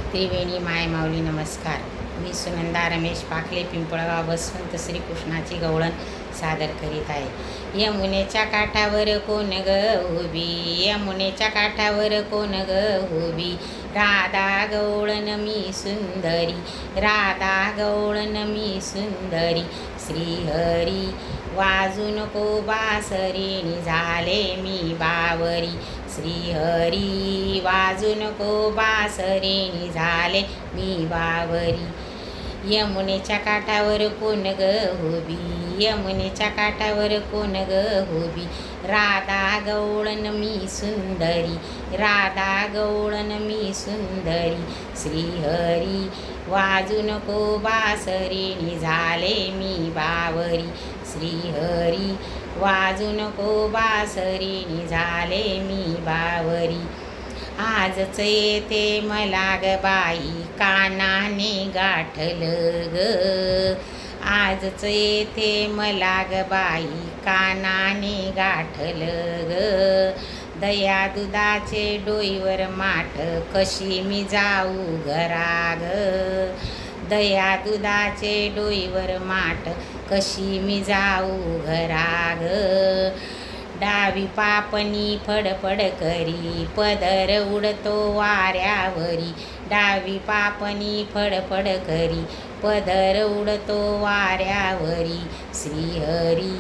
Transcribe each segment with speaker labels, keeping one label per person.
Speaker 1: त्रिवेणी माय माऊली नमस्कार. मी सुनंदा रमेश पाखले पिंपळगाव बसवंत श्रीकृष्णाची गवळण सादर करीत आहे. यमुनेच्या काठावर कोण ग उभी, यमुनेच्या काठावर कोण ग उभी, राधा गवळण मी सुंदरी, राधा गवळण मी सुंदरी. श्रीहरी वाजू नको बासरी, झाले मी बावरी. श्रीहरी वाजू नको बासरी, झाले मी बावरी. यमुनेच्या काठावर कोण ग उभी, यमुनेच्या काठावर कोण ग उभी, राधा गवळण मी सुंदरी, राधा गवळण मी सुंदरी. श्रीहरी वाजू नको बासरी, झाले मी बावरी. श्रीहरी वाजू नको बासरी, झाले मी बावरी. आजच येते मला ग बाई, कानाने गाठलं ग, आजच येते मला ग बाई, कानाने गाठलं ग. दया दुधाचे डोईवर माठ, कशी मी जाऊ घरा ग, दया दुधाचे डोईवर माठ, कशी मी जाऊ घरा ग. डावी पापणी फडफड करी, पदर उडतो वाऱ्यावरी, डावी पापणी फडफड करी, पदर उडतो वाऱ्यावरी. श्रीहरी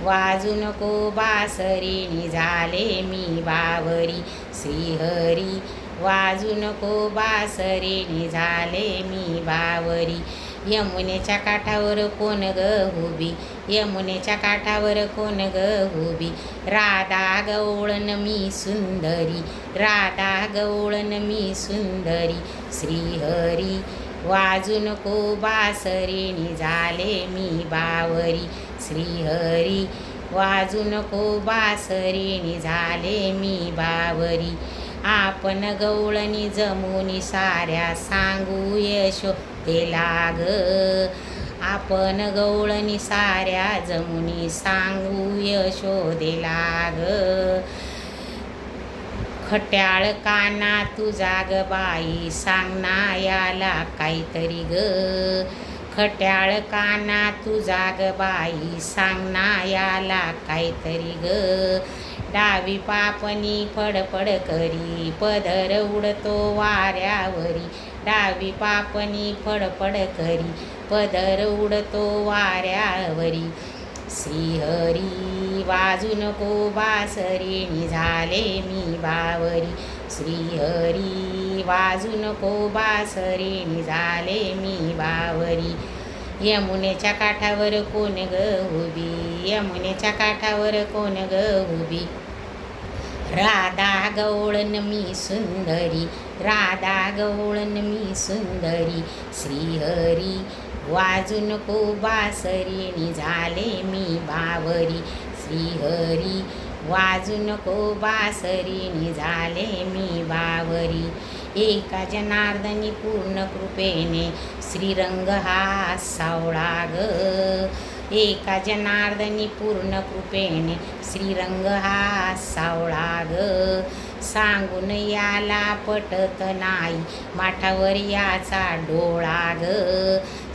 Speaker 1: वाजू नको बासरी, झाले मी बावरी. श्रीहरी वाजू नको बासरी, झाले मी बावरी. यमुनेच्या काठावर कोण ग उभी, यमुनेच्या काठावर कोण ग उभी, राधा गवळण मी सुंदरी, राधा गवळण मी सुंदरी. श्रीहरी वाजू नको बासरी, झाले मी बावरी. श्रीहरी वाजू नको बासरी, झाले मी बावरी. आपण गवळणी जमुनी साऱ्या, सांगू यशोदेला ग, आपण गवळणी साऱ्या जमुनी, सांगू यशोदेला ग. खट्याळ काना तुझा ग बाई, सांग ना याला काहीतरी ग, खट्याळ काना तुझा ग बाई, सांग ना याला काहीतरी ग. डावी पापणी फडफड करी, पदर उडतो वाऱ्यावरी, डावी पापणी फडफड करी, पदर उडतो वाऱ्यावरी. श्रीहरी वाजू नको बासरी, झाले मी बावरी. श्रीहरी वाजू नको बासरी, झाले मी बावरी. यमुनेच्या काठावर कोण ग उभी, यमुनेच्या काठावर कोण ग उभी, राधा गवळण मी सुंदरी, राधा गवळण मी सुंदरी. श्रीहरी वाजू नको बासरी, झाले मी बावरी. श्रीहरी वाजू नको बासरी, झाले मी बावरी. एका जनार्दनी पूर्ण कृपेने, श्रीरंग हा सावळा ग, एका जनार्दनी पूर्ण कृपेने, श्रीरंग हा सावळा ग. सांगून याला पटत नाही, माठावर याचा डोळा ग,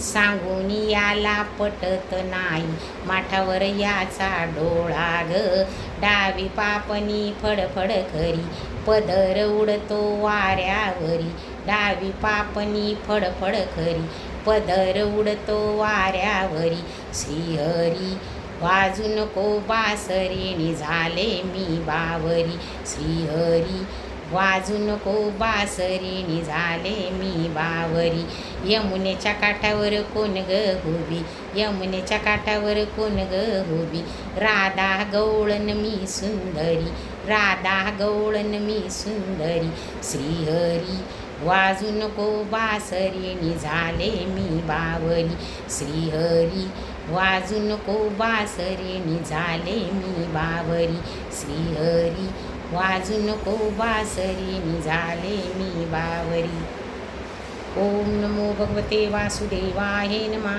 Speaker 1: सांगून याला पटत नाही, माठावर याचा डोळा ग. डावी पापणी फडफड करी, पदर उडतो वाऱ्यावरी, डावी पापणी फडफड करी, पदर उडतो वाऱ्यावरी. श्रीहरी वाजू नको बासरी, झाले मी बावरी. श्रीहरी वाजू नको बासरी, झाले मी बावरी. यमुनेच्या काठावर कोण ग उभी, यमुनेच्या काठावर कोण ग उभी, राधा गवळण मी सुंदरी, राधा गवळण मी सुंदरी. श्रीहरी वाजू नको बासरी, झाले मी बावरी. श्रीहरी वाजू नको बासरी, झाले मी बावरी. श्रीहरी वाजू नको बासरी, झाले मी बावरी. ओम नमो भगवते वासुदेवाय नमः.